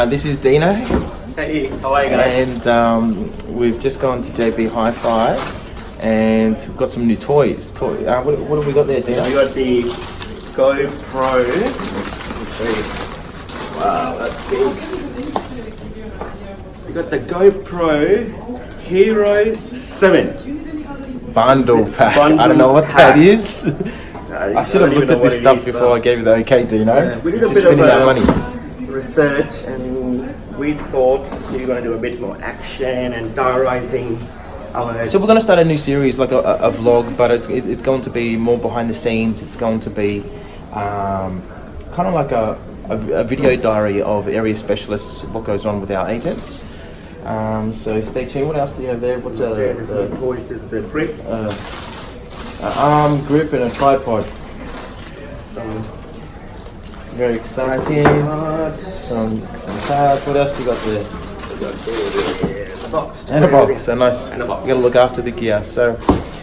This is Dino. Hey, how are you guys? And we've just gone to JB Hi-Fi and we've got some new toys. What have we got there, Dino? We got the GoPro. Wow, that's big. We got the GoPro Hero7 bundle pack. I don't know what that is. I should have looked at this stuff before I gave you the okay, Dino. Yeah, we did a just bit spending that of money. research, and we thought we were going to do a bit more action and diarizing our... So we're going to start a new series, like a vlog, but it's going to be more behind the scenes. It's going to be kind of like a video diary of area specialists, what goes on with our agents. So stay tuned. What else do you have there? What's there's the toys, there's the grip. Arm grip and a tripod. Some very exciting. Some cards. What else you got there? a box. And a box. So nice. And a box. You got to look after the gear. So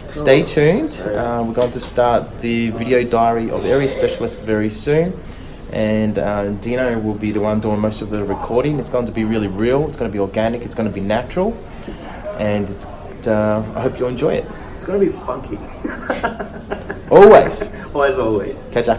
stay tuned. We're going to start the video diary of area specialists very soon. And Dino will be the one doing most of the recording. It's going to be really real. It's going to be organic. It's going to be natural. And I hope you enjoy it. It's going to be funky. Always. Always. Catch ya.